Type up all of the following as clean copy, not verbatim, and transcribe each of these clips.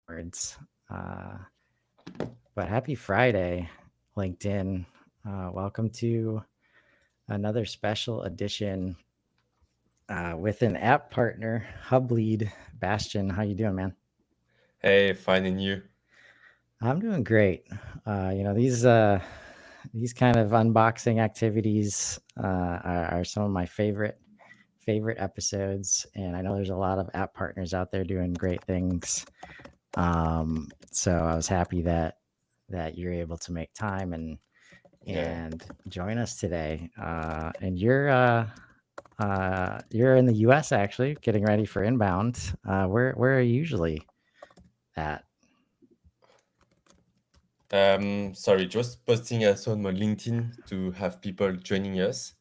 words. Uh, but happy Friday, LinkedIn. Welcome to another special edition with an app partner, Hublead. Bastien, how you doing, man? Hey, finding you. I'm doing great. These kind of unboxing activities are some of my favorite episodes, and I know there's a lot of app partners out there doing great things. So I was happy that you're able to make time Yeah. and join us today. And you're in the U.S. actually, getting ready for inbound. Where are you usually at? Sorry, just posting us on my LinkedIn to have people joining us.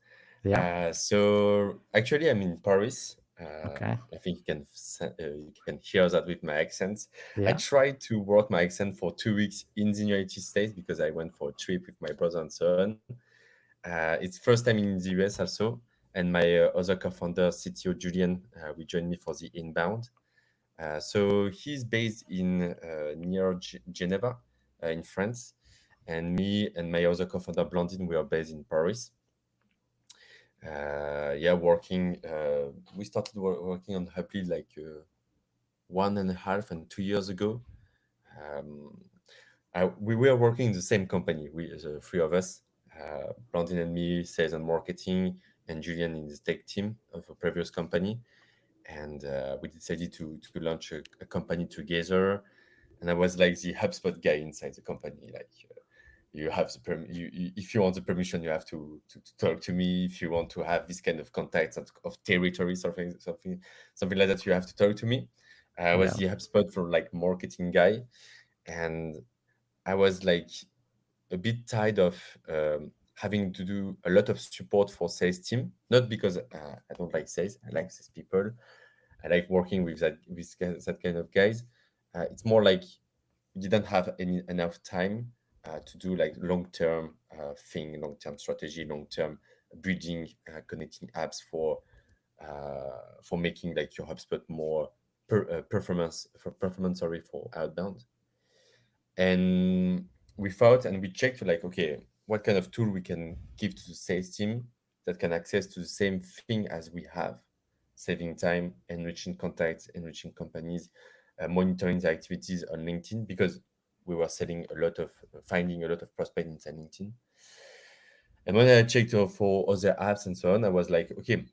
Yeah. So actually, I'm in Paris. Okay. I think you can hear that with my accent. I Yeah. tried to work my accent for 2 weeks in the United States because I went for a trip with my brother and so on. It's first time in the US also, and my other co-founder, CTO Julian, will join me for the inbound. So he's based in near Geneva, in France, and me and my other co-founder Blandine, we are based in Paris. Yeah, working. We started working on Hublead like 1.5 and 2 years ago. Um, we were working in the same company. We, the three of us, Blandine and me, sales and marketing, and Julian in the tech team of a previous company. And we decided to launch a company together. And I was like the HubSpot guy inside the company. Like you have the if you want the permission, you have to talk to me. If you want to have this kind of contacts of territory, something like that, you have to talk to me. I was Yeah. the HubSpot for like marketing guy, and I was like a bit tired of having to do a lot of support for sales team. Not because I don't like sales, I like sales people. I like working with that kind of guys. It's more like you didn't have enough time to do like long-term long-term strategy, long-term building, connecting apps for making like your HubSpot more performance, sorry, for outbound. And we thought and we checked like, okay, what kind of tool we can give to the sales team that can access to the same thing as we have, saving time, enriching contacts, enriching companies, monitoring the activities on LinkedIn, because we were selling a lot of finding a lot of prospects inside LinkedIn. And when I checked for other apps and so on, I was like, okay,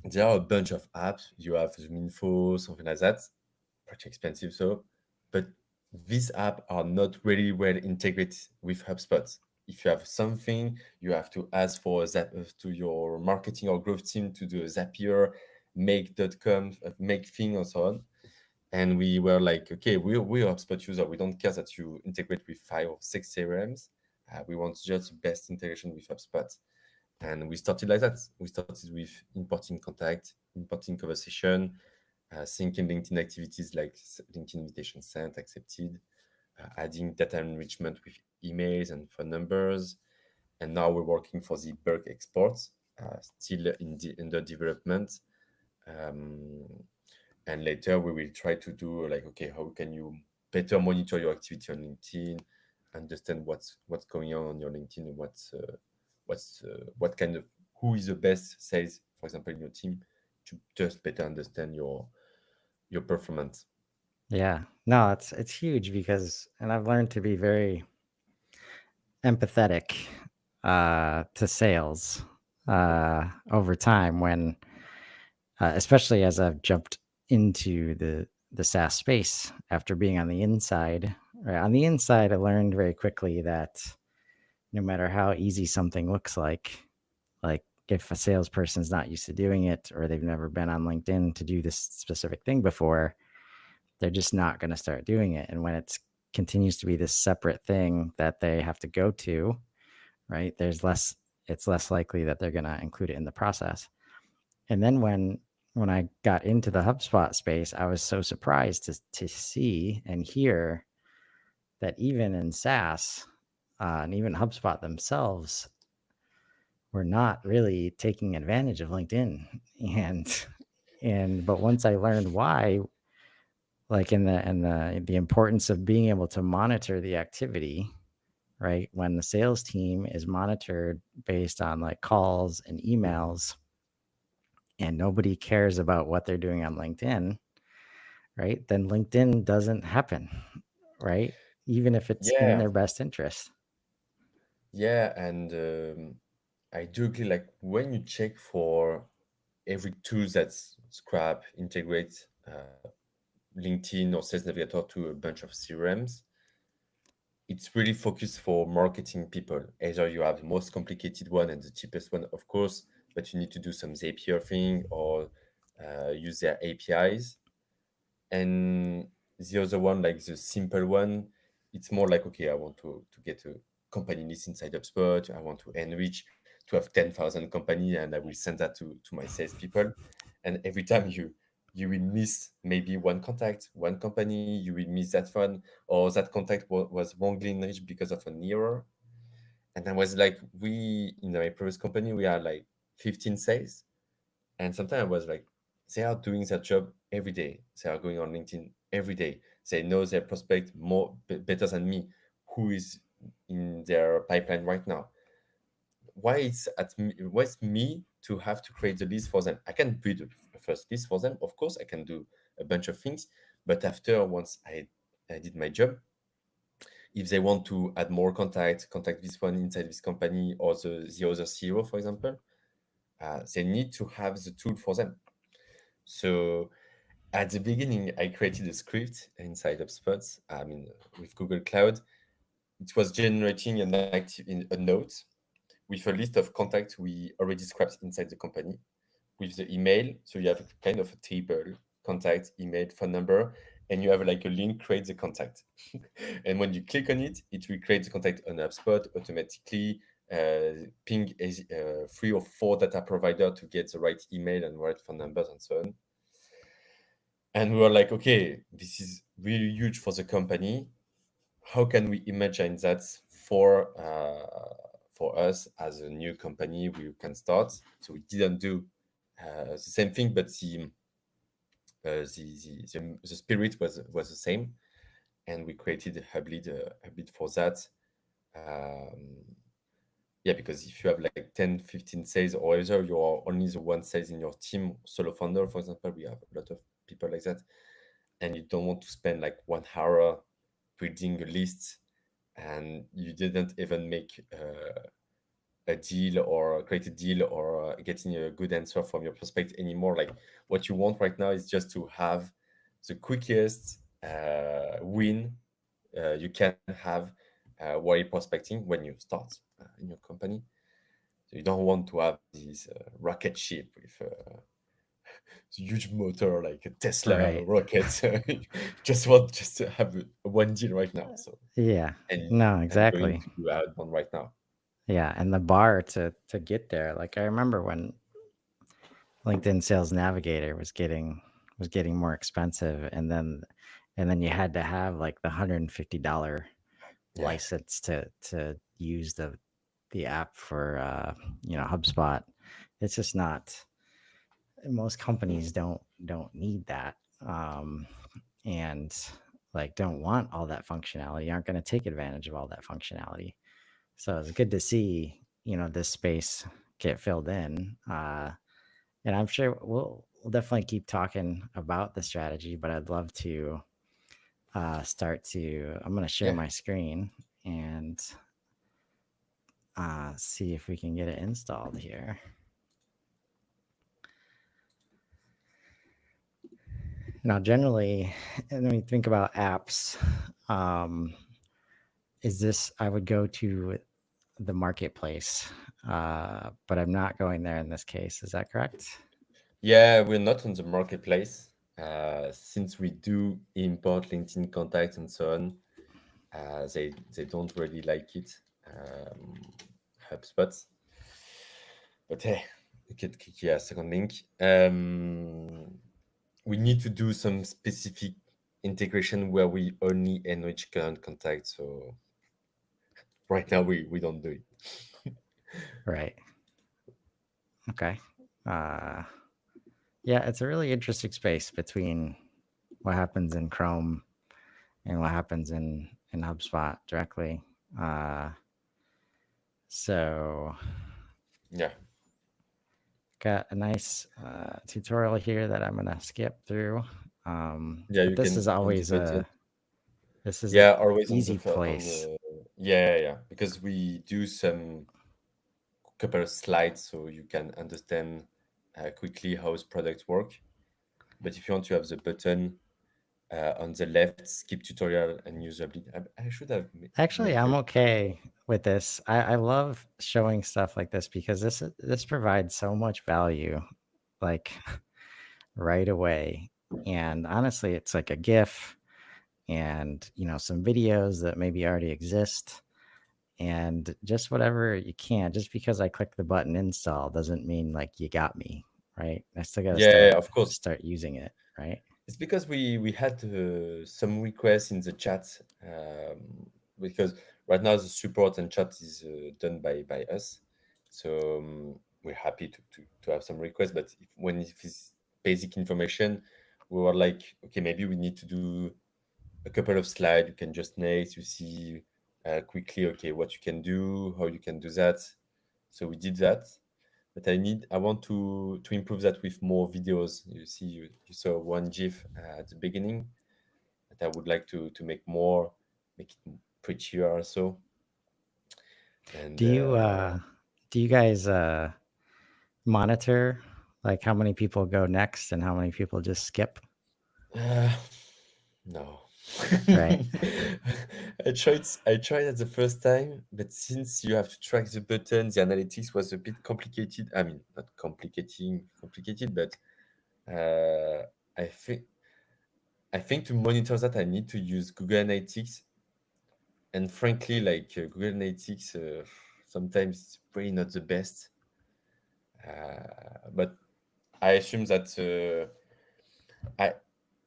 there are a bunch of apps. You have Zoom something like that, pretty expensive, so, but these apps are not really well integrated with HubSpot. If you have something, you have to ask for that to your marketing or growth team to do a Zapier, make.com, make thing, and so on. And we were like, okay, we're HubSpot user. We don't care that you integrate with 5 or 6 CRMs. We want just best integration with HubSpot. And we started like that. We started with importing contact, importing conversation, syncing LinkedIn activities like LinkedIn invitation sent, accepted, adding data enrichment with emails and phone numbers. And now we're working for the bulk exports, still under development. Um, and later we will try to do like, okay, how can you better monitor your activity on LinkedIn, understand what's going on your LinkedIn, and what kind of, who is the best sales, for example, in your team, to just better understand your performance. Yeah. No, it's huge because, and I've learned to be very empathetic to sales over time when especially as I've jumped into the SaaS space after being on the inside. Right? On the inside, I learned very quickly that no matter how easy something looks like if a salesperson's not used to doing it or they've never been on LinkedIn to do this specific thing before, they're just not going to start doing it. And when it continues to be this separate thing that they have to go to, right? It's less likely that they're going to include it in the process. And then when I got into the HubSpot space, I was so surprised to see and hear that even in SaaS and even HubSpot themselves were not really taking advantage of LinkedIn. And but once I learned why, like in the importance of being able to monitor the activity, right? When the sales team is monitored based on like calls and emails, and nobody cares about what they're doing on LinkedIn, right? Then LinkedIn doesn't happen, right? Even if it's in Yeah, their best interest. yeah, and I do agree. Like when you check for every tool that's Scrap integrate LinkedIn or Sales Navigator to a bunch of CRMs, it's really focused for marketing people. Either you have the most complicated one and the cheapest one, of course, but you need to do some Zapier thing or use their APIs. And the other one, like the simple one, it's more like, okay, I want to get a company list inside HubSpot. I want to enrich to have 10,000 company, and I will send that to my salespeople. And every time you will miss maybe one contact, one company, you will miss that one, or that contact was wrongly enriched because of an error. And I was like, we in my previous company, we are like 15 sales, and sometimes I was like, they are doing their job every day. They are going on LinkedIn every day. They know their prospect better than me, who is in their pipeline right now. Why it's me to have to create the list for them? I can build a first list for them. Of course, I can do a bunch of things, but after once I did my job, if they want to add more contact this one inside this company or the other CEO, for example, they need to have the tool for them. So at the beginning, I created a script inside HubSpot, I mean, with Google Cloud. It was generating a note with a list of contacts we already scrapped inside the company with the email. So you have kind of a table, contact, email, phone number, and you have like a link, create the contact. And when you click on it, it will create the contact on HubSpot automatically, ping 3 or 4 data provider to get the right email and right phone numbers and so on. And we were like, okay, this is really huge for the company. How can we imagine that for us as a new company we can start? So we didn't do the same thing, but the spirit was the same, and we created Hublead for that. Um, yeah, because if you have like 10, 15 sales, or either you're only the one sales in your team, solo founder, for example, we have a lot of people like that, and you don't want to spend like 1 hour building a list, and you didn't even make a deal or create a deal or getting a good answer from your prospect anymore. Like what you want right now is just to have the quickest win you can have while prospecting when you start in your company. So you don't want to have this rocket ship with huge motor like a Tesla Right. rocket. You just want just to have one deal right now. So Yeah. and No, and going exactly. to do outbound right now. Yeah, and the bar to get there. Like I remember when LinkedIn Sales Navigator was getting more expensive, and then you had to have like the $150 Yeah, license to use the app for HubSpot. It's just not, most companies don't need that. And like don't want all that functionality, aren't going to take advantage of all that functionality. So it's good to see, this space get filled in. And I'm sure we'll definitely keep talking about the strategy, but I'd love to I'm going to share yeah. my screen and see if we can get it installed here. Now, generally, when we think about apps, um, I would go to the marketplace, but I'm not going there in this case. Is that correct? Yeah, we're not on the marketplace. Since we do import LinkedIn contacts and so on, they don't really like it. HubSpot. But hey, we can click here, second link. We need to do some specific integration where we only enrich current contacts. So right now we don't do it. Right. Okay. Uh, yeah, it's a really interesting space between what happens in Chrome and what happens in HubSpot directly. Uh, so Yeah, got a nice tutorial here that I'm gonna skip through. yeah, But you this can is on the always button. a this is the Yeah, always on the easy on place. the yeah, yeah, yeah, because we do some couple of slides so you can understand quickly how his products work. But if you want to have the button on the left, skip tutorial and use Hublead. I should have Actually, made I'm very okay with this. I love showing stuff like this because this provides so much value, like right away. And honestly, it's like a GIF and some videos that maybe already exist and just whatever you can. Just because I click the button install doesn't mean like you got me, right? I still got to yeah, start yeah, of course. start using it, right? It's because we had some requests in the chat because right now the support and chat is done by us, so we're happy to have some requests. But if it's basic information, we were like, okay, maybe we need to do a couple of slides. You can just next, you see quickly, okay, what you can do, how you can do that. So we did that, but I want to improve that with more videos. You see, you saw one GIF at the beginning, but I would like to make more, make it prettier also. And Do you do you guys monitor like how many people go next and how many people just skip, uh, no. right? I tried at the first time, but since you have to track the button, the analytics was a bit complicated. I mean, not complicated, but uh, I think I think to monitor that I need to use Google Analytics. And frankly, like Google Analytics, sometimes it's really not the best. But I assume that I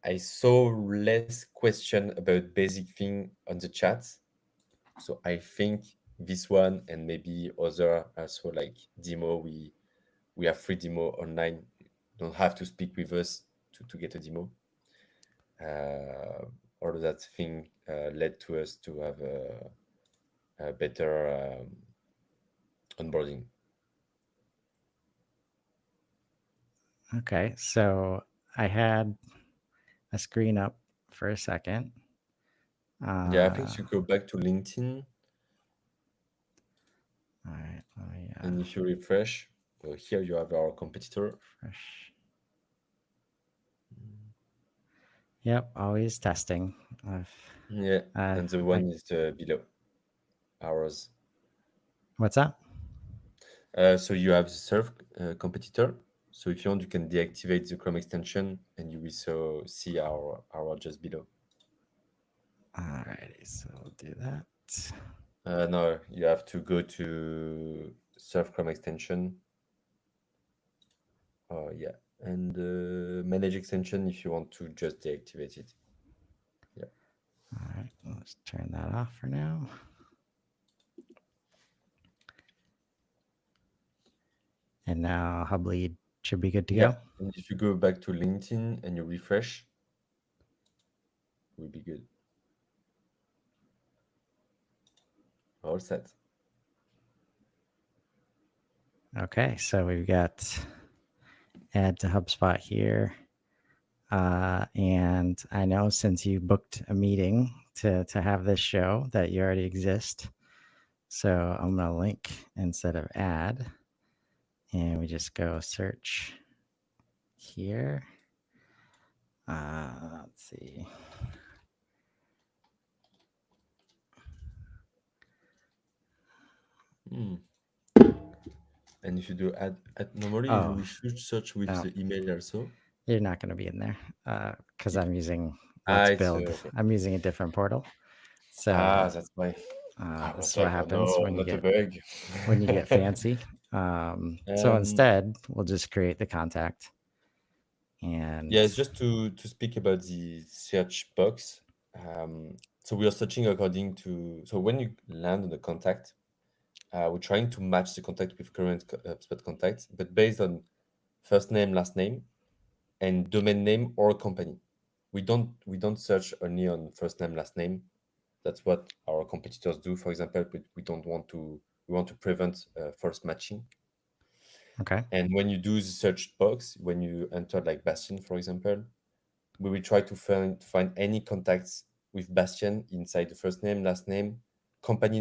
I saw less question about basic thing on the chat. So I think this one and maybe other also like demo, we have free demo online. You don't have to speak with us to get a demo. Uh, all of that thing led to us to have a better onboarding. Okay, so I had a screen up for a second. Yeah, I think Uh, you go back to LinkedIn, all right, let me and if you refresh, here you have our competitor. fresh. Yep, always testing. Yeah, and the I one is below ours. what's that? So you have the serve competitor. So if you want, you can deactivate the Chrome extension, and you will so see our just below. Alrighty, so we'll do that. No, you have to go to serve Chrome extension. Oh yeah, and manage extension if you want to just deactivate it. Yeah. All right, let's turn that off for now. And now Hublead should be good to Yeah, go. and if you go back to LinkedIn and you refresh, we'll be good. All set. Okay, so we've got add to HubSpot here. And I know since you booked a meeting to have this show that you already exist. So I'm going to link instead of add. And we just go search here. Let's see. Hmm. And if you do add normally Oh, we should search with no, the email also. you're not going to be in there because I'm using Ah, Let's it's Build. okay. I'm using a different portal. Ah, So that's why. I this was is what like, oh happens no, not a bug. when you get fancy. So um, instead, we'll just create the contact and yeah, just to speak about the search box. So we are searching according to so when you land on the contact, we're trying to match the contact with current spot contact, but based on first name, last name, and domain name or company. we don't search only on first name, last name. That's what our competitors do, for example, but we want to prevent false matching. Okay. And when you do the search box, when you enter like Bastien, for example, we will try to find any contacts with Bastien inside the first name, last name, company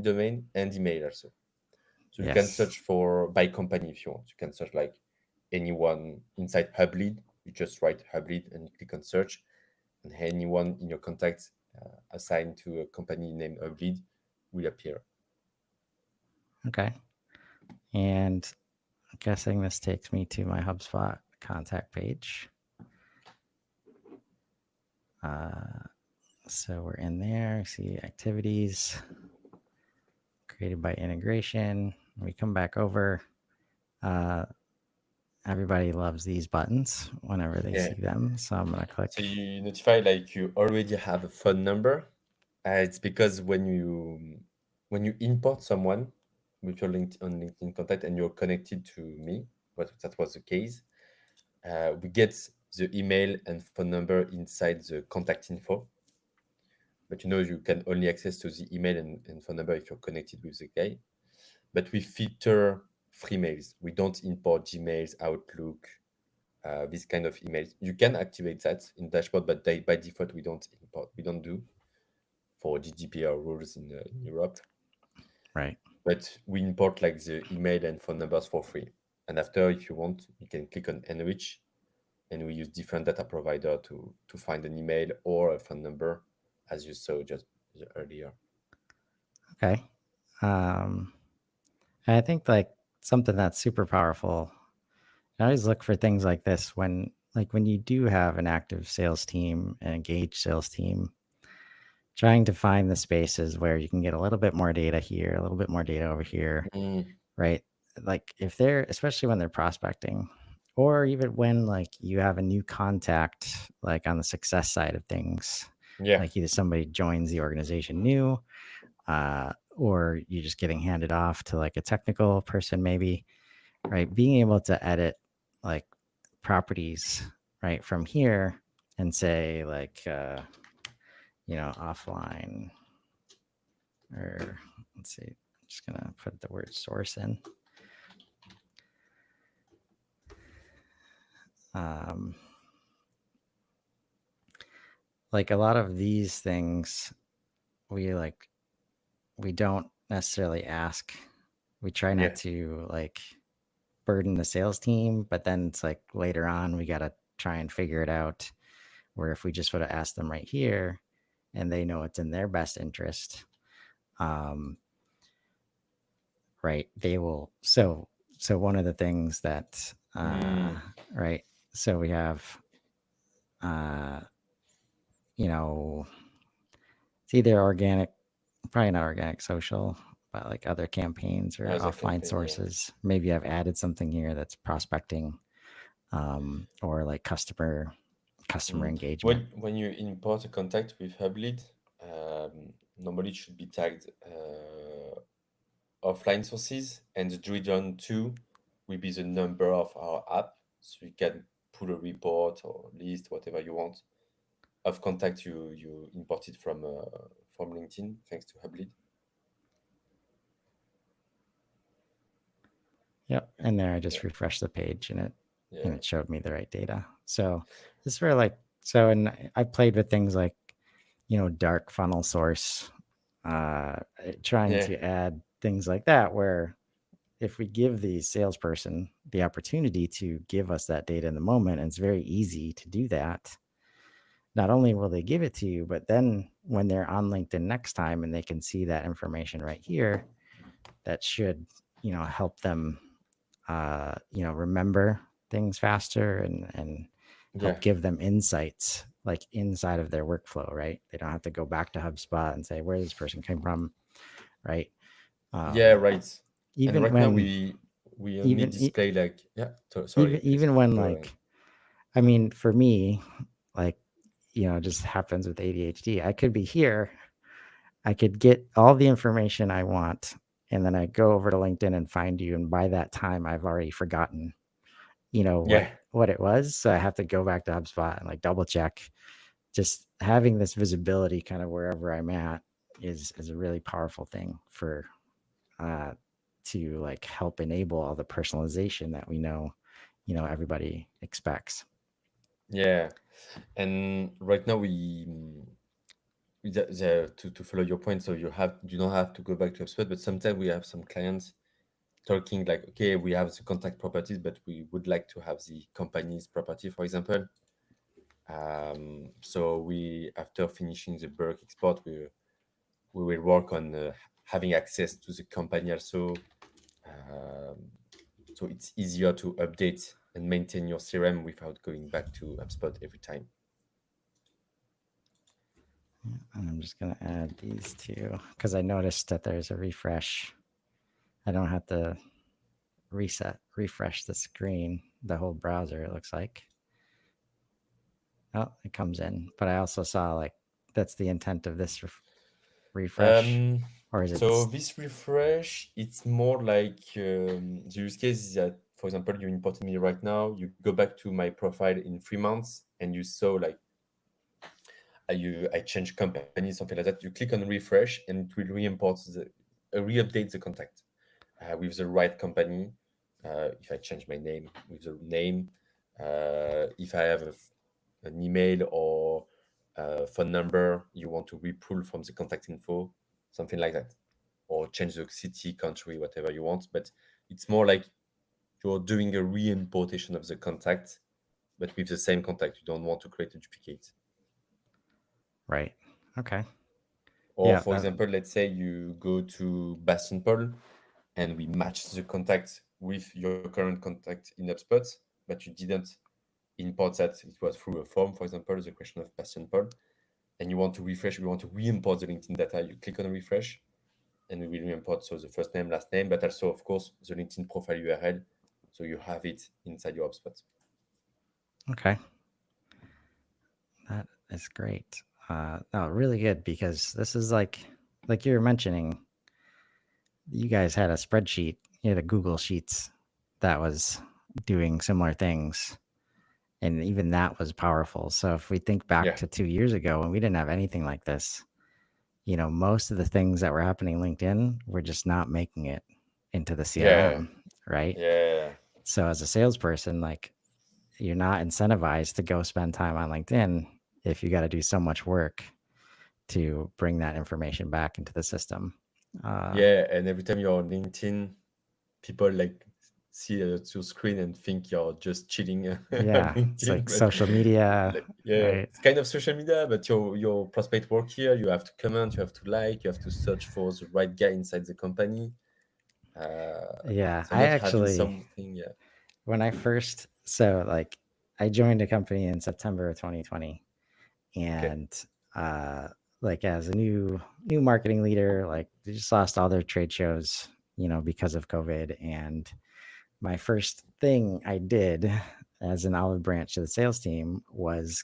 domain, and email also. So you can Yes. search for by company if you want. You can search like anyone inside Hublead. You just write Hublead and you click on search, and anyone in your contacts assigned to a company named Hublead will appear. Okay. And I'm guessing this takes me to my HubSpot contact page. So we're in there. See activities created by integration. We come back over. Uh, everybody loves these buttons whenever they Yeah. see them. So I'm going to So click. you notify like you already have a phone number. It's because when you import someone with your LinkedIn contact and you're connected to me, but that was the case, we get the email and phone number inside the contact info. But you can only access to the email and phone number if you're connected with the guy. But we filter free mails. We don't import Gmails, Outlook, this kind of emails. You can activate that in dashboard, but by default we don't import. We don't do for GDPR rules in Europe. Right. But we import like the email and phone numbers for free. And after, if you want, you can click on enrich, and we use different data provider to find an email or a phone number, as you saw just earlier. Okay. And I think like something that's super powerful. I always look for things like this when you do have an active sales team, an engaged sales team, trying to find the spaces where you can get a little bit more data here, a little bit more data over here, Mm, right? Like if they're, especially when they're prospecting, or even when like you have a new contact, like on the success side of things, yeah, like either somebody joins the organization new, or you're just getting handed off to like a technical person, maybe, right? Being able to edit like properties right from here and say like, offline, or let's see, I'm just gonna put the word source in. Um, like a lot of these things, we don't necessarily ask. We try not yeah, to like burden the sales team, but then it's like later on we gotta try and figure it out. Where if we just would have asked them right here, and they know it's in their best interest, um, right? They will. So one of the things that mm, right. So we have uh, you know, it's either organic, probably not organic social, but like other campaigns or as a offline campaign, yeah. sources. Maybe I've added something here that's prospecting, or like customer Mm. engagement. When you import a contact with Hublead, normally it should be tagged offline sources, and the drill down to will be the number of our app, so you can pull a report or list, whatever you want, of contact you imported from LinkedIn, thanks to Hublead. Yep. And there I Yeah, just refreshed the page and yeah, it showed me the right data. So this is where like, so, and I played with things like, dark funnel source, trying yeah, to add things like that, where if we give the salesperson the opportunity to give us that data in the moment, and it's very easy to do that, not only will they give it to you, but then when they're on LinkedIn next time and they can see that information right here, that should, help them, remember things faster, and yeah. help give them insights like inside of their workflow, right? They don't have to go back to HubSpot and say, where this person came from, right? Yeah, Um, right. And even right now when, we only even, display like, yeah. Sorry, even, please even when go ahead. like, I mean, for me, like, it just happens with ADHD. I could be here, I could get all the information I want, and then I go over to LinkedIn and find you. And by that time, I've already forgotten, Yeah. what it was. So I have to go back to HubSpot and like double check. Just having this visibility kind of wherever I'm at is a really powerful thing for uh to like help enable all the personalization that we know everybody expects. Yeah. And right now to follow your point, so you don't have to go back to HubSpot, but sometimes we have some clients talking like, okay, we have the contact properties, but we would like to have the company's property, for example. So we, after finishing the bulk export, we will work on having access to the company also. Um, so it's easier to update and maintain your CRM without going back to HubSpot every time. And I'm just going to add these two because I noticed that there's a refresh. I don't have to refresh the screen, the whole browser, it looks like. Oh, it comes in. But I also saw like that's the intent of this refresh. Or is it? So this refresh, it's more like the use case is that, for example, you imported me right now, you go back to my profile in 3 months and you saw like I change company, something like that. You click on refresh and it will re-update the contact with the right company. If I change my name with the name, if I have an email or phone number you want to re-pull from the contact info, something like that, or change the city, country, whatever you want. But it's more like you're doing a re-importation of the contact, but with the same contact. You don't want to create a duplicate. Right. Okay. Or Yeah. for example, let's say you go to Bastien and we match the contact with your current contact in HubSpot, but you didn't import that. It was through a form, for example, the question of Bastien, and you want to refresh, we want to re-import the LinkedIn data. You click on refresh and we will re-import, so the first name, last name, but also, of course, the LinkedIn profile URL. So you have it inside your HubSpot. Okay. That is great. No, really good because this is like you were mentioning, you guys had a spreadsheet, the Google Sheets that was doing similar things. And even that was powerful. So if we think back Yeah. to 2 years ago when we didn't have anything like this, most of the things that were happening LinkedIn were just not making it into the Yeah. CRM, right? Yeah. So as a salesperson, like you're not incentivized to go spend time on LinkedIn if you got to do so much work to bring that information back into the system. Yeah. And every time you're on LinkedIn, people like see your screen and think you're just chilling on Yeah, it's LinkedIn. like But social media, like, yeah, right? it's kind of social media, but your prospect work here. You have to comment, you have to like, you have to search for the right guy inside the company. Yeah, So I not having actually, something, yeah. when I first, so like I joined a company in September of 2020, Okay. and uh like as a new marketing leader, like they just lost all their trade shows, because of COVID. And my first thing I did as an olive branch to the sales team was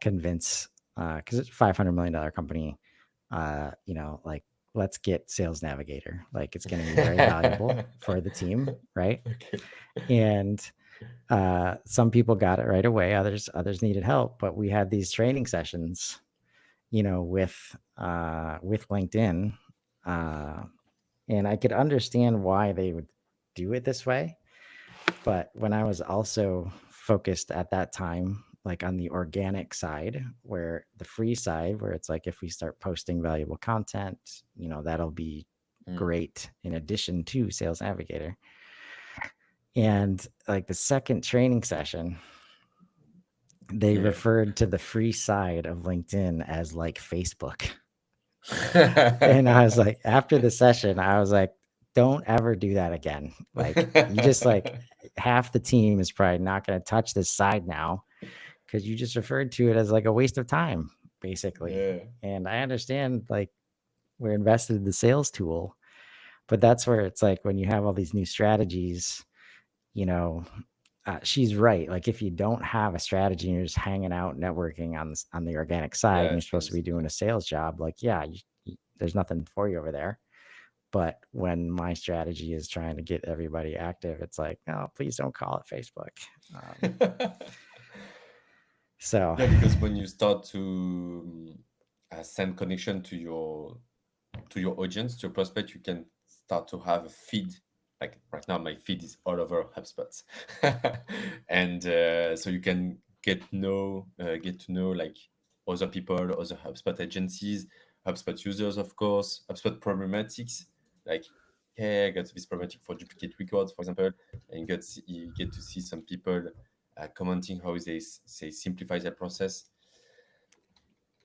convince, because it's a $500 million company, like let's get Sales Navigator. Like it's going to be very valuable for the team, right? Okay. And some people got it right away. Others needed help, but we had these training sessions, with LinkedIn, uh, and I could understand why they would do it this way. But when I was also focused at that time, like on the organic side, where the free side, where it's like if we start posting valuable content, that'll be Mm. great in addition to Sales Navigator. And like the second training session, they Yeah. referred to the free side of LinkedIn as like Facebook. And I was like, after the session, I was like, don't ever do that again. Like, you just like half the team is probably not going to touch this side now because you just referred to it as like a waste of time, basically. Yeah. And I understand like we're invested in the sales tool, but that's where it's like when you have all these new strategies, you know, she's right. Like if you don't have a strategy and you're just hanging out networking on the organic side Yeah, and you're it's supposed to be doing a sales job, like, yeah, there's nothing for you over there. But when my strategy is trying to get everybody active, it's like, no, please don't call it Facebook. So Yeah, because when you start to send connection to your audience, to your prospect, you can start to have a feed. Like right now, my feed is all over HubSpot, and so you can get to know like other people, other HubSpot agencies, HubSpot users, of course, HubSpot problematics. Like, hey, I got this problematic for duplicate records, for example, and you get to see some people commenting how they simplify their process.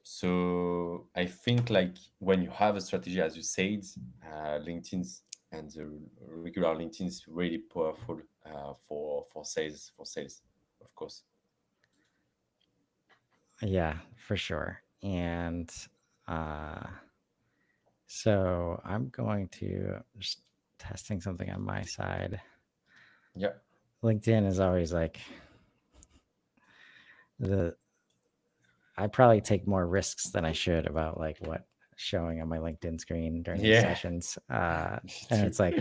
So I think like when you have a strategy, as you said, LinkedIn's and the regular LinkedIn is really powerful for sales, of course. yeah, for sure. And uh, so I'm going to just testing something on my side. Yeah, LinkedIn is always like the I probably take more risks than I should about like what showing on my LinkedIn screen during these yeah, sessions. me And too. it's like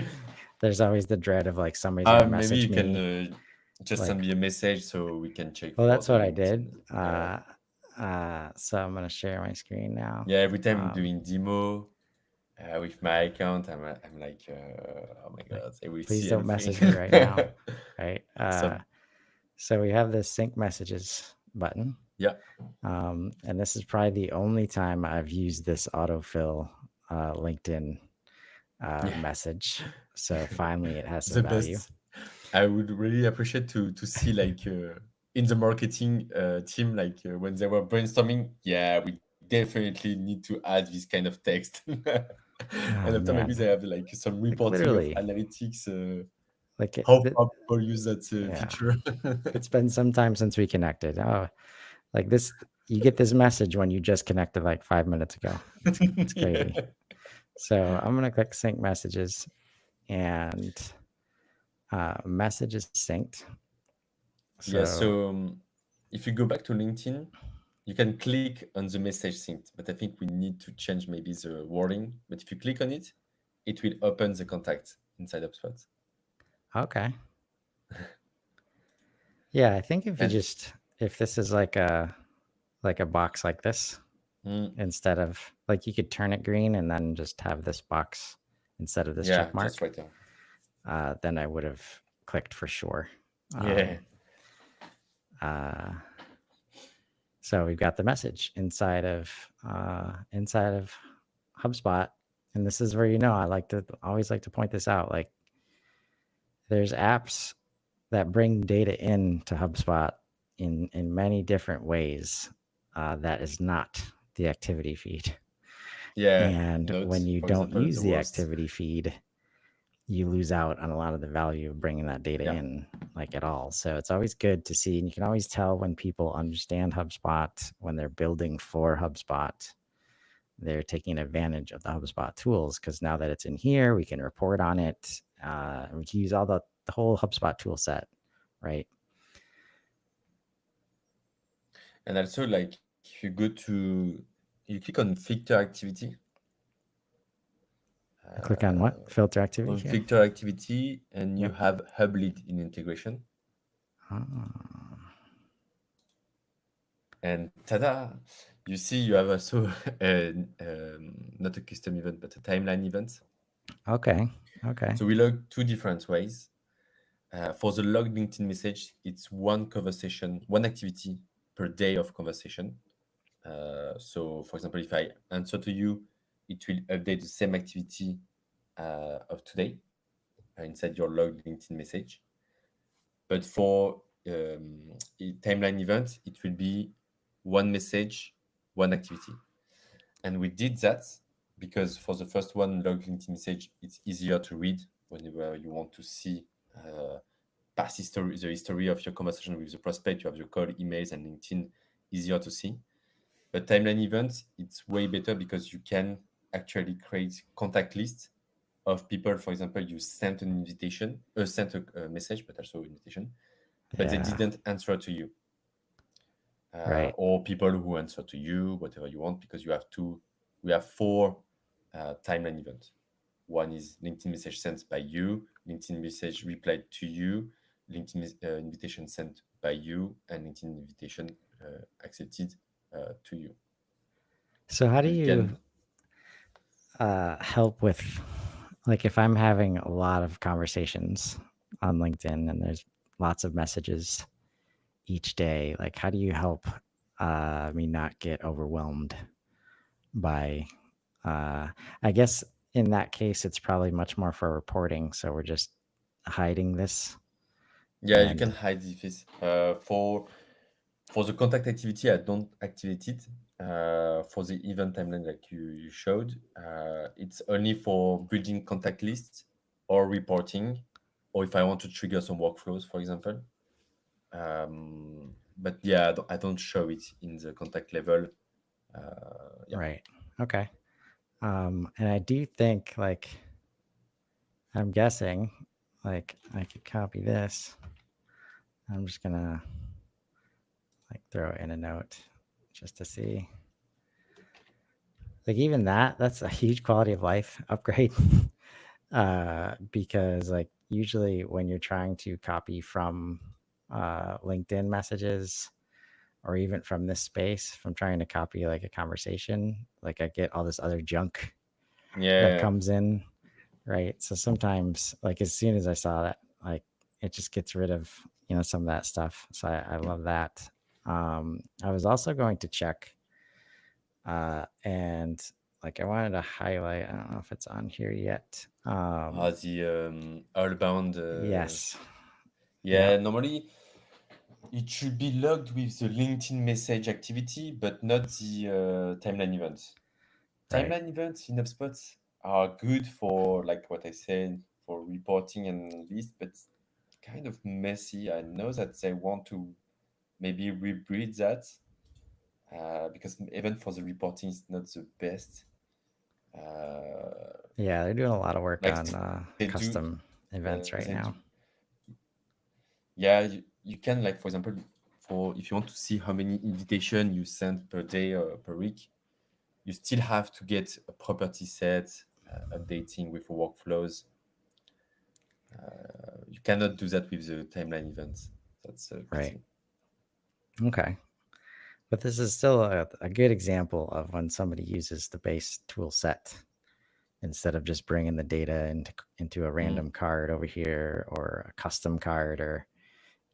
there's always the dread of like somebody's gonna Maybe message you can me. just send Like, me a message so we can check well, for that's the what I LinkedIn. did. Yeah, So I'm gonna share my screen now. yeah. Every time I'm Um, doing demo with my account, I'm like, oh my like, god, they will please see don't everything. message me right now, right? Awesome. So we have this sync messages button. Yeah. And this is probably the only time I've used this autofill LinkedIn Yeah. message. So finally, it has some The value. best. I would really appreciate to see like in the marketing team, like when they were brainstorming, yeah, we definitely need to add this kind of text. And Oh after maybe they man, have like some like reporting of literally, analytics, like how people use that yeah, feature. it's been some time since we connected. Oh, like this, you get this message when you just connected like 5 minutes ago. It's crazy. Yeah. So I'm gonna click sync messages, and message is synced. Yeah, So so if you go back to LinkedIn, you can click on the message synced, but I think we need to change maybe the wording. But if you click on it, it will open the contact inside HubSpot. okay, yeah, I think And if this is like a box like this, mm, instead of like you could turn it green and then just have this box instead of this check yeah, just mark, right there. then I would have clicked for sure. Yeah. Uh, so we've got the message inside of HubSpot, and this is where I always like to point this out. Like there's apps that bring data into HubSpot in many different ways. That is not the activity feed. Yeah. And Not, when you for don't example, use the the worst. activity feed, you lose out on a lot of the value of bringing that data Yeah. in, like at all. So it's always good to see, and you can always tell when people understand HubSpot, when they're building for HubSpot, they're taking advantage of the HubSpot tools, because now that it's in here, we can report on it. We can use all the whole HubSpot tool set, right? And also, like, if you go to, you click on filter activity. Click on what? Filter activity On here. filter activity, and you Yep. have Hublead in integration. Oh, And tada, you see you have also not a custom event, but a timeline event. okay. Okay. So we log two different ways. For the log LinkedIn message, it's one conversation, one activity per day of conversation. So, for example, if I answer to you, it will update the same activity of today inside your log LinkedIn message. But for a timeline event, it will be one message, one activity. And we did that because for the first one, log LinkedIn message, it's easier to read whenever you want to see past history, the history of your conversation with the prospect. You have your call, emails, and LinkedIn easier to see. But timeline events, it's way better because you can actually create contact lists of people. For example, you sent an invitation, sent a message, but also invitation, but they Yeah. didn't answer to you, Right. or people who answer to you, whatever you want, because we have four timeline events. One is LinkedIn message sent by you, LinkedIn message replied to you, LinkedIn invitation sent by you, and LinkedIn invitation accepted to you. So how do So you you can, help with, like, if I'm having a lot of conversations on LinkedIn and there's lots of messages each day, like, how do you help me not get overwhelmed by, I guess in that case, it's probably much more for reporting. So we're just hiding this. yeah, you And can hide this. For the contact activity, I don't activate it. For the event timeline like you showed, it's only for building contact lists or reporting, or if I want to trigger some workflows, for example. But yeah, I don't show it in the contact level. Yeah. right. Okay. And I do think, like, I'm guessing, like, I could copy this. I'm just gonna like throw it in a note just to see. Like, even that's a huge quality of life upgrade. Because like usually when you're trying to copy from LinkedIn messages or even from this space, if I'm trying to copy like a conversation, like I get all this other junk that Yeah. comes in, right? So sometimes, like, as soon as I saw that, like, it just gets rid of, some of that stuff. So I love that. I was also going to check, and like I wanted to highlight, I don't know if it's on here yet. The outbound. Yes. Yeah, Yep. normally it should be logged with the LinkedIn message activity, but not the timeline events. Right. Timeline events in HubSpot are good for, like what I said, for reporting and list, but kind of messy. I know that they want to maybe rebreed that because even for the reporting, it's not the best. Yeah, they're doing a lot of work Like on they do, custom events right they do. now. Yeah, you can, like, for example, for if you want to see how many invitation you send per day or per week, you still have to get a property set, updating with workflows. You cannot do that with the timeline events. That's a Right. pity. Okay. But this is still a good example of when somebody uses the base tool set instead of just bringing the data into a Mm. random card over here or a custom card, or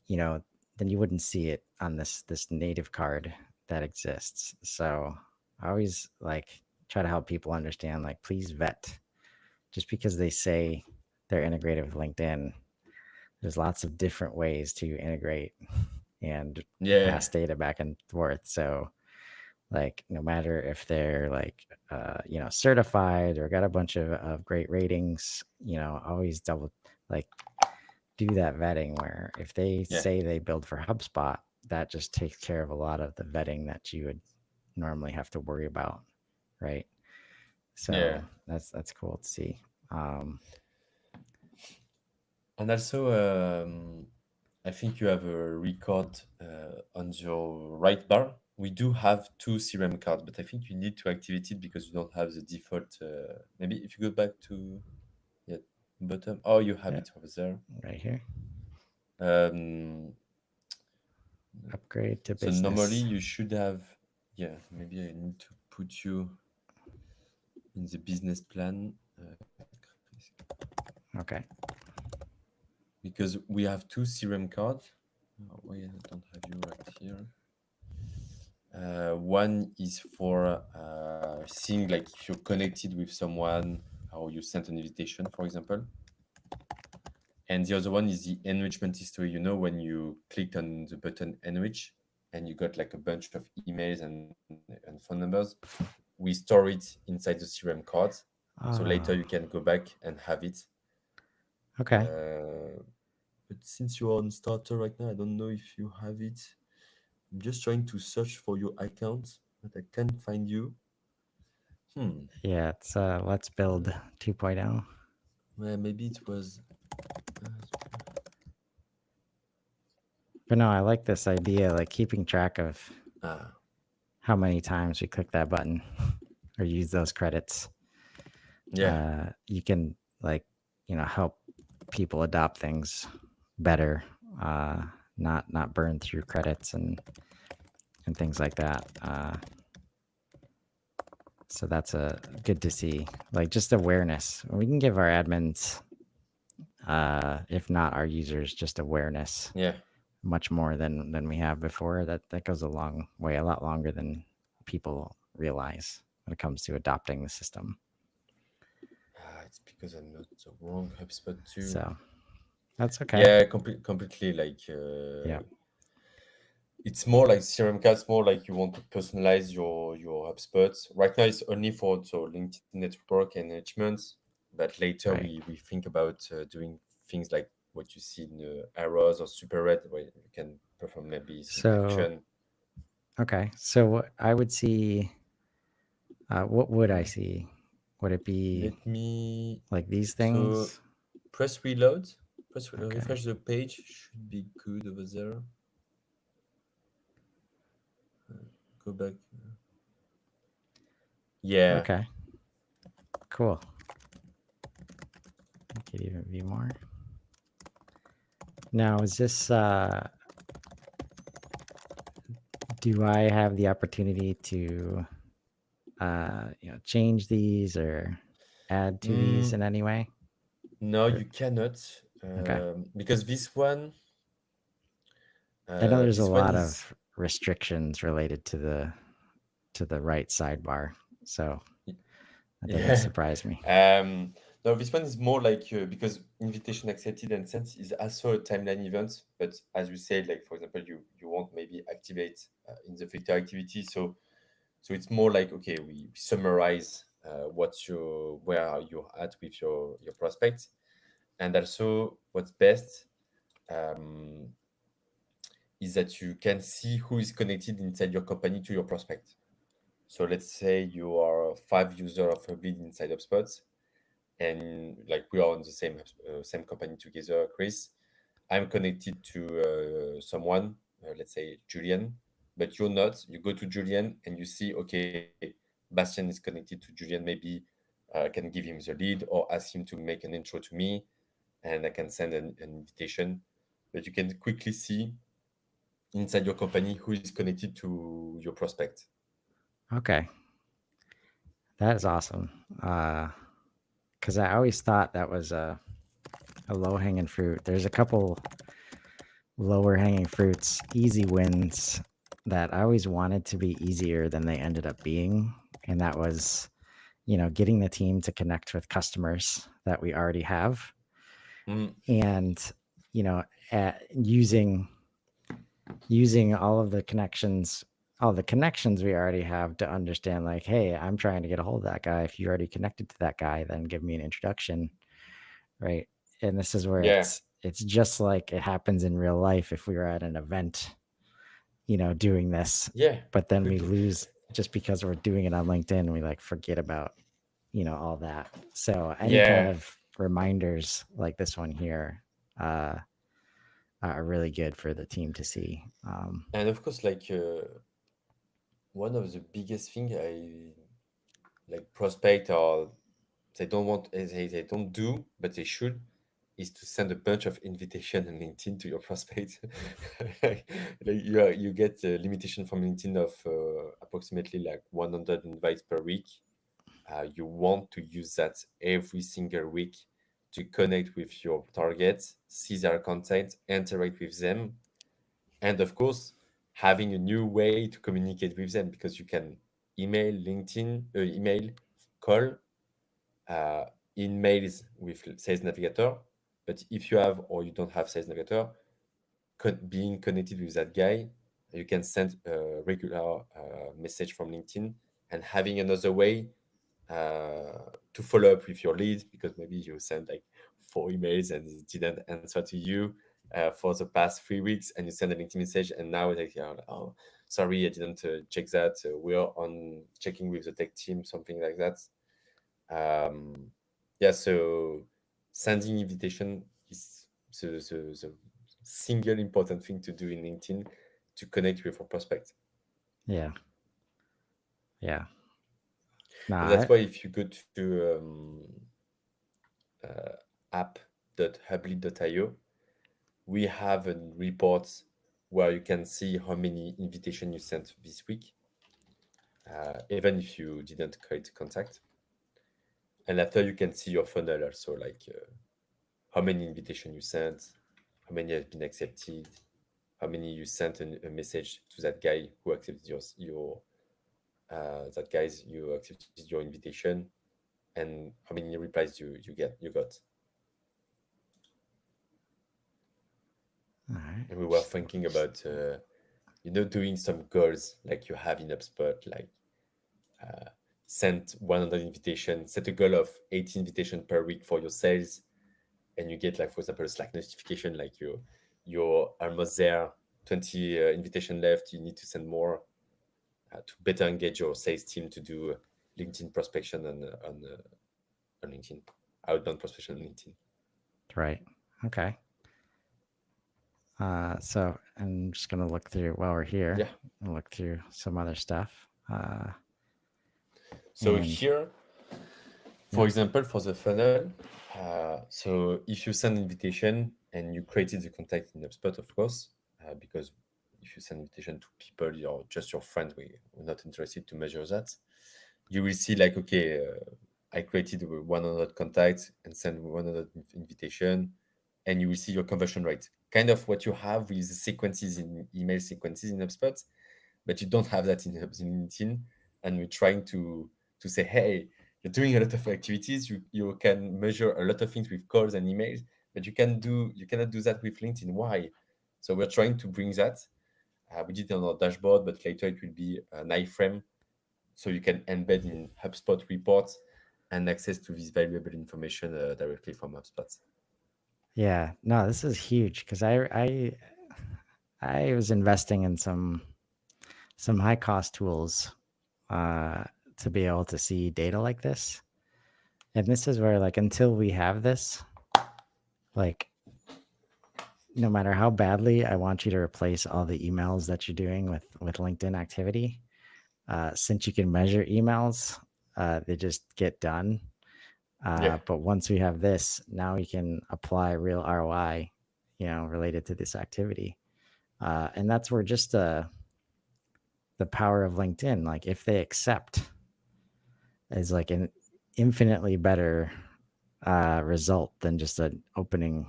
then you wouldn't see it on this native card that exists. So I always like try to help people understand, like, please vet. Just because they say they're integrated with LinkedIn, there's lots of different ways to integrate and Yeah, pass data back and forth. So like, no matter if they're like certified or got a bunch of great ratings, always double, like, do that vetting, where if they yeah, say they build for HubSpot, that just takes care of a lot of the vetting that you would normally have to worry about, right? yeah. So that's cool to see. um And also, I think you have a record on your right bar. We do have two CRM cards, but I think you need to activate it because you don't have the default. Maybe if you go back to, yeah, bottom. Oh, you have yeah, it over there. right here, Um, upgrade to so normally business. you should have. Yeah, maybe I need to put you in the business plan Okay. because we have two CRM cards. Oh, why I don't have you right here? One is for seeing, like, if you're connected with someone or you sent an invitation, for example. And the other one is the enrichment history. You know, when you clicked on the button enrich and you got like a bunch of emails and phone numbers, we store it inside the CRM cards. So later Oh, you can go back and have it. okay. But since you're on starter right now, I don't know if you have it. I'm just trying to search for your account, but I can't find you. Hmm. Yeah, it's let's build 2.0. Well, maybe it was. But no, I like this idea, like keeping track of Ah, how many times we click that button or use those credits. Yeah. You can like help people adopt things better, uh, not burn through credits and things like that. So that's a good to see. Like just awareness. We can give our admins, if not our users, just awareness Yeah. much more than we have before. That goes a long way, a lot longer than people realize when it comes to adopting the system. It's because I'm not the wrong HubSpot too. So that's okay. Yeah, completely like Yeah. it's more like CRM cards, more like you want to personalize your HubSpot. Right now, it's only for so LinkedIn network and enrichment, but later Right. we think about doing things like what you see in arrows or super red, where you can perform maybe some So action. okay. So what I would see, what would I see? Would it be Let me like these so things? press reload, press Okay. refresh the page. Should be good over there. Go back. Yeah. Okay. Cool. I could even be more. Now, is this, do I have the opportunity to, change these or add to these Mm, in any way? no, Or, you cannot okay. because I know there's a this one lot is of restrictions related to the right sidebar, so that doesn't yeah. surprise me. No, this one is more like because invitation accepted and sent is also a timeline event. But as you said, like for example, you want maybe activate in the filter activity. So it's more like okay, we summarize what's your where are you at with your prospects, and also what's best um, is that you can see who is connected inside your company to your prospect. So let's say you are 5 user of Hublead inside HubSpot, and like we are on the same company together, Chris. I'm connected to someone, let's say Julian, but you're not. You go to Julian and you see, okay, Bastien is connected to Julian. Maybe I can give him the lead or ask him to make an intro to me, and I can send an invitation. But you can quickly see inside your company who is connected to your prospect. Okay, that is awesome. Because I always thought that was a low hanging fruit. There's a couple lower hanging fruits, easy wins that I always wanted to be easier than they ended up being. And that was, getting the team to connect with customers that we already have Mm, and, you know, using all the connections we already have to understand like, hey, I'm trying to get a hold of that guy. If you already connected to that guy, then give me an introduction. Right. And this is where yeah, it's just like it happens in real life if we were at an event, doing this, yeah, but then we completely. lose just because we're doing it on LinkedIn, we like forget about, all that. So any kind Yeah, of reminders like this one here uh, are really good for the team to see. and of course, like one of the biggest thing I like prospect or they don't do, but they should, is to send a bunch of invitation on LinkedIn to your prospects. Like you get a limitation from LinkedIn of approximately like 100 invites per week. You want to use that every single week to connect with your targets, see their content, interact with them, and of course having a new way to communicate with them because you can email LinkedIn, email, call, uh, in mails with Sales Navigator. But if you have or you don't have Sales Navigator, being connected with that guy, you can send a regular message from LinkedIn and having another way to follow up with your lead because maybe you sent like 4 emails and it didn't answer to you for the past 3 weeks, and you send a LinkedIn message and now it's like, oh, sorry, I didn't check that. We're on checking with the tech team, something like that. um, yeah, so sending invitation is the single important thing to do in LinkedIn to connect with your prospect. Yeah. Yeah. No, And that's I, why if you go to uh, app.hublead.io, we have a report where you can see how many invitations you sent this week, even if you didn't create contact. And after you can see your funnel also, like how many invitations you sent, how many have been accepted, how many you sent a message to that guy who accepted your that guys you accepted your invitation, and how many replies you got. all right. And we were Just thinking about doing some goals like you have in HubSpot, like uh, send 100 invitations, set a goal of 80 invitations per week for your sales, and you get, like, for example, a Slack notification like you're almost there, 20 invitation left, you need to send more, to better engage your sales team to do LinkedIn prospection on LinkedIn, outbound prospection on LinkedIn. right. Okay. So I'm just gonna look through while we're here. Yeah. I'll look through some other stuff. So And here, yeah, for example, for the funnel, so if you send invitation and you created the contact in HubSpot, of course, because if you send invitation to people, you're just your friend, we're not interested to measure that. You will see like, okay, I created 100 contacts and send 100 invitation, and you will see your conversion rate. Kind of what you have with the sequences in email sequences in HubSpot, but you don't have that in LinkedIn. And we're trying to say, hey, you're doing a lot of activities. You can measure a lot of things with calls and emails, but you cannot do that with LinkedIn. Why? So we're trying to bring that. We did it on our dashboard, but later it will be an iframe, so you can embed in HubSpot reports and access to this valuable information directly from HubSpot. yeah. No, this is huge because I was investing in some high cost tools uh, to be able to see data like this. And this is where, like, until we have this, like, no matter how badly I want you to replace all the emails that you're doing with LinkedIn activity, since you can measure emails, they just get done. Yeah, But once we have this, now we can apply real ROI, related to this activity. And that's where just the power of LinkedIn, like if they accept, is like an infinitely better result than just opening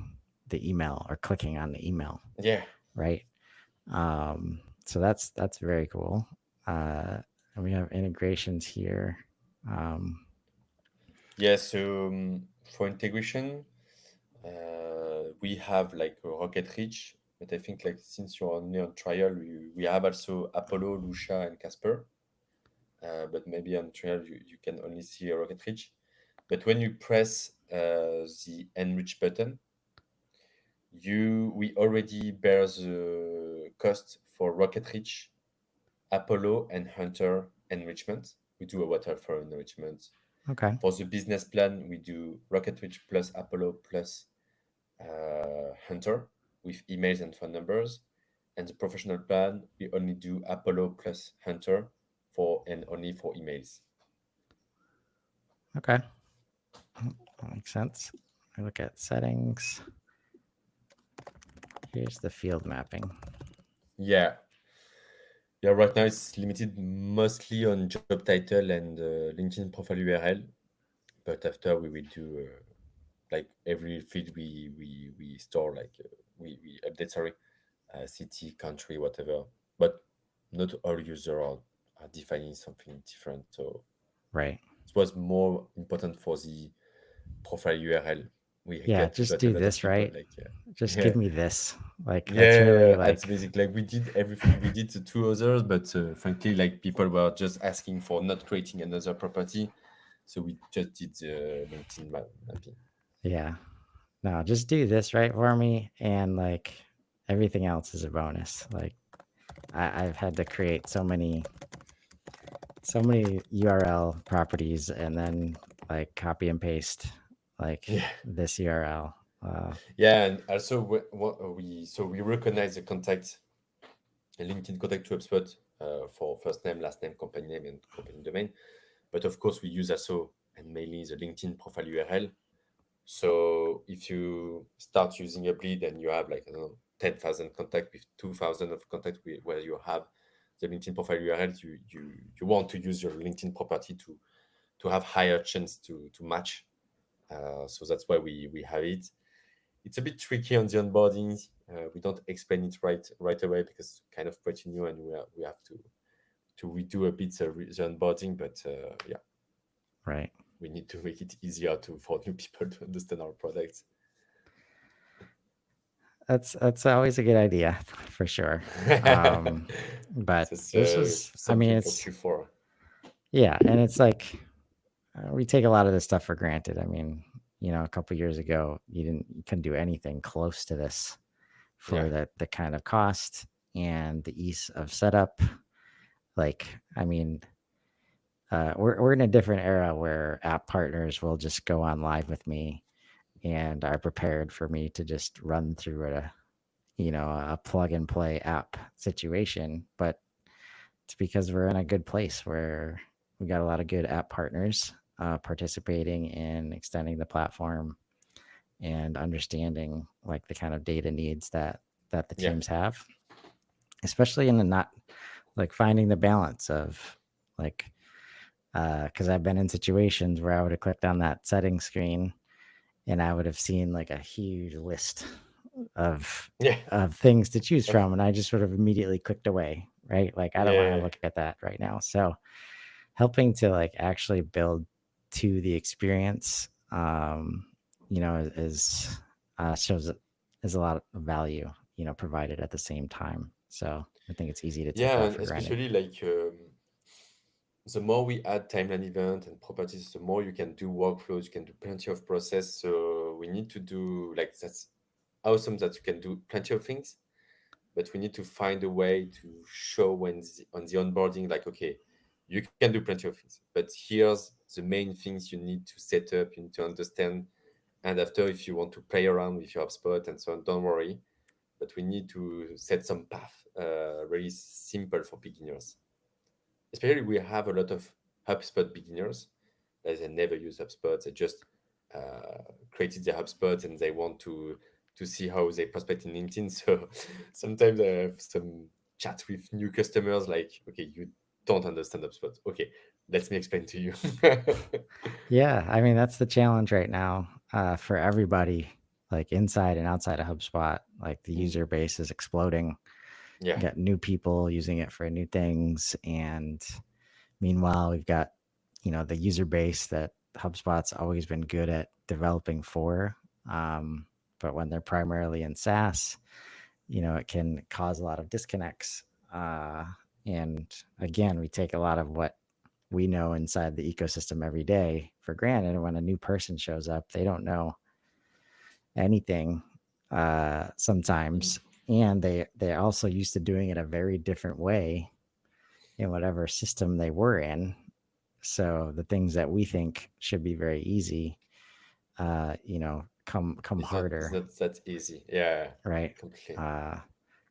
the email or clicking on the email, yeah, right? So that's very cool. And we have integrations here. Um, yeah. So for integration, we have like a Rocket Reach, but I think, like, since you're only on trial, we have also Apollo, Lucia, and Casper. But maybe on trial you can only see a Rocket Reach. But when you press the enrich button, we already bear the cost for Rocket Reach, Apollo, and Hunter enrichment. We do a waterfall enrichment. okay, For the business plan, we do Rocket Reach plus Apollo plus Hunter with emails and phone numbers. And the professional plan, we only do Apollo plus Hunter and only for emails. okay, that makes sense. I look at settings. Here's the field mapping. Yeah, yeah. Right now it's limited mostly on job title and LinkedIn profile URL, but after we will do like every field we store, like we update, sorry, city, country, whatever. But not all users are defining something different. So Right. it was more important for the profile URL. Yeah, We just got a do lot of this, people right? like Just yeah. give me this. Like that's really Yeah, at like, basic, like we did everything. We did the two others, but frankly, like, people were just asking for not creating another property, so we just did the LinkedIn mapping. yeah. No, just do this right for me, and like everything else is a bonus. Like I've had to create so many URL properties and then like copy and paste like Yeah, this URL. yeah, and also we recognize the contact, LinkedIn contact to HubSpot, for first name, last name, company name, and company domain. But of course, we use also and mainly the LinkedIn profile URL. So if you start using Hublead and you have like, I don't know, 10,000 contact with 2,000 of contact where you have the LinkedIn profile URL, you want to use your LinkedIn property to have higher chance to match. So that's why we have it. It's a bit tricky on the onboarding. We don't explain it right away because it's kind of pretty new and we have to redo a bit the onboarding. But yeah, Right. we need to make it easier for new people to understand our products. That's always a good idea for sure. Um, but That's this was, I mean, something for it's Q4. yeah, and it's like we take a lot of this stuff for granted. I mean, a couple years ago, you couldn't do anything close to this Yeah, for the kind of cost and the ease of setup. Like, I mean, we're in a different era where app partners will just go on live with me and are prepared for me to just run through a plug and play app situation. But it's because we're in a good place where we got a lot of good app partners participating in extending the platform and understanding like the kind of data needs that the yeah, teams have, especially in the not like finding the balance of like because I've been in situations where I would have clicked on that settings screen and I would have seen like a huge list of yeah, of things to choose of, from, and I just sort of immediately clicked away, right? Like I don't want to yeah, look at that right now. So helping to like actually build to the experience, is shows is a lot of value, provided at the same time. So I think it's easy to take yeah, that and for granted. especially like the more we add timeline event and properties, the more you can do workflows, you can do plenty of process. So we need to do like that's awesome that you can do plenty of things, but we need to find a way to show on the onboarding, like, okay, you can do plenty of things, but here's the main things you need to set up, you need to understand. And after, if you want to play around with your HubSpot and so on, don't worry. But we need to set some path, really simple for beginners. Especially we have a lot of HubSpot beginners that they never use HubSpot. They just created their HubSpot and they want to see how they prospect in LinkedIn. So sometimes I have some chat with new customers like, okay, you don't understand HubSpot. Okay, let me explain to you. Yeah, I mean that's the challenge right now for everybody, like inside and outside of HubSpot. Like the Mm, user base is exploding. yeah, You got new people using it for new things, and meanwhile we've got the user base that HubSpot's always been good at developing for. Um, but when they're primarily in SaaS, it can cause a lot of disconnects. And again, we take a lot of what we know inside the ecosystem every day for granted. And when a new person shows up, they don't know anything mm, sometimes. And they're also used to doing it a very different way in whatever system they were in. So the things that we think should be very easy, come it's harder, not that easy. Yeah, right? completely. Uh,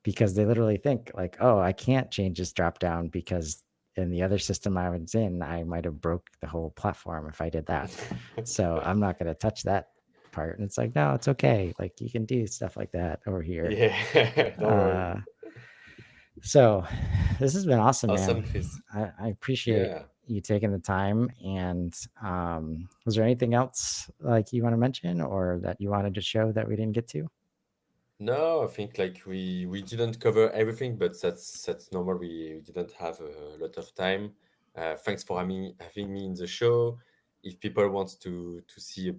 because they literally think like, oh, I can't change this drop down because in the other system I was in, I might have broke the whole platform if I did that. So I'm not going to touch that part. And it's like, no, it's okay. Like you can do stuff like that over here. Yeah, don't worry. Uh, so this has been awesome, man. Awesome, Chris. I appreciate Yeah. you taking the time. And was there anything else like you want to mention or that you wanted to show that we didn't get to? No, I think like we didn't cover everything, but that's normal. We didn't have a lot of time. Thanks for having me in the show. If people want to see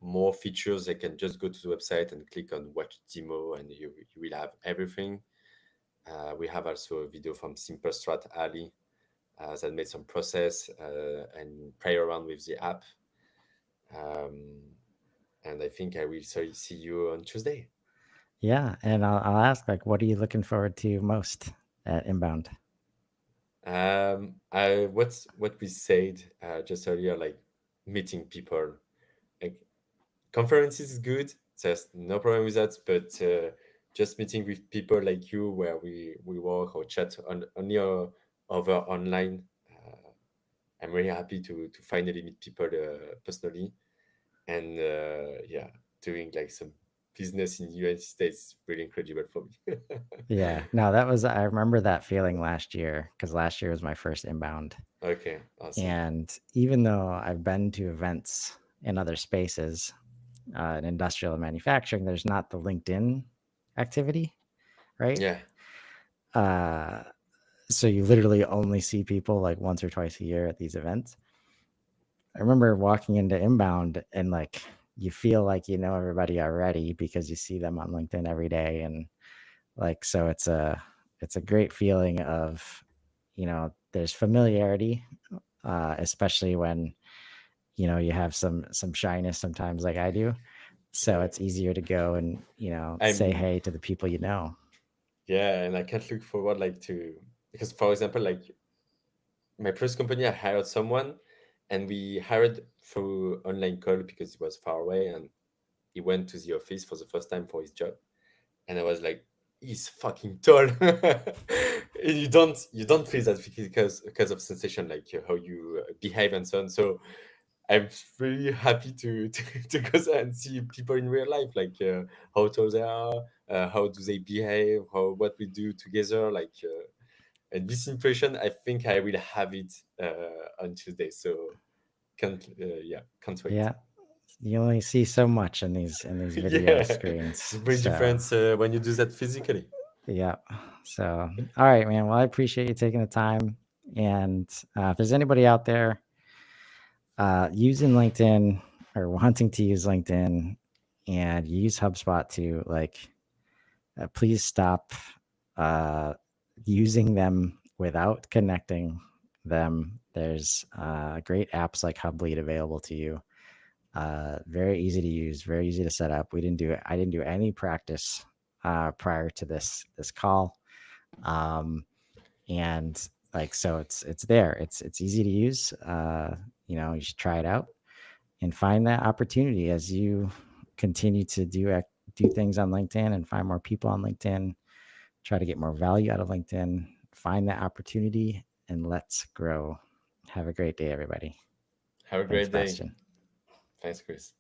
more features, they can just go to the website and click on watch demo, and you will have everything. We have also a video from Simple Strat Ali that made some process and play around with the app. Um, and I think I will see you on Tuesday. Yeah, and I'll ask like, what are you looking forward to most at Inbound? What we said just earlier, like meeting people, like conferences is good. There's no problem with that, but just meeting with people like you, where we work or chat on only over online. I'm really happy to finally meet people personally, and yeah, doing like some business in the United States is really incredible for me. Yeah. No, that was, I remember that feeling last year because last year was my first inbound. Okay, awesome. And even though I've been to events in other spaces, in industrial and manufacturing, there's not the LinkedIn activity, right? Yeah, Uh, so you literally only see people like once or twice a year at these events. I remember walking into inbound and like you feel like you know everybody already because you see them on LinkedIn every day, and like so it's a great feeling of, you know, there's familiarity, especially when, you know, you have some shyness sometimes like I do. So yeah. it's easier to go and, you know, say I'm hey to the people you know. Yeah, and I can't look forward like to, because for example, like my first company, I hired someone, and we hired through online call because he was far away, and he went to the office for the first time for his job, and I was like, he's fucking tall. And you don't feel that because of sensation, like how you behave and so on. So I'm really happy to go there and see people in real life, like how tall they are, how do they behave, how what we do together, like and this impression, I think I will have it on Tuesday. So can't wait. Yeah. You only see so much in these video Yeah, screens. it's very So different when you do that physically. yeah. So all right, man. Well, I appreciate you taking the time. And if there's anybody out there using LinkedIn or wanting to use LinkedIn and you use HubSpot to like, please stop uh, using them without connecting them. There's great apps like Hublead available to you. Very easy to use, very easy to set up. I didn't do any practice prior to this call, um, and like so it's there. It's easy to use. You know, you should try it out and find that opportunity as you continue to do things on LinkedIn and find more people on LinkedIn. Try to get more value out of LinkedIn. Find that opportunity and let's grow. Have a great day, everybody. Have a Thanks, great day. Bastien. Thanks, Chris.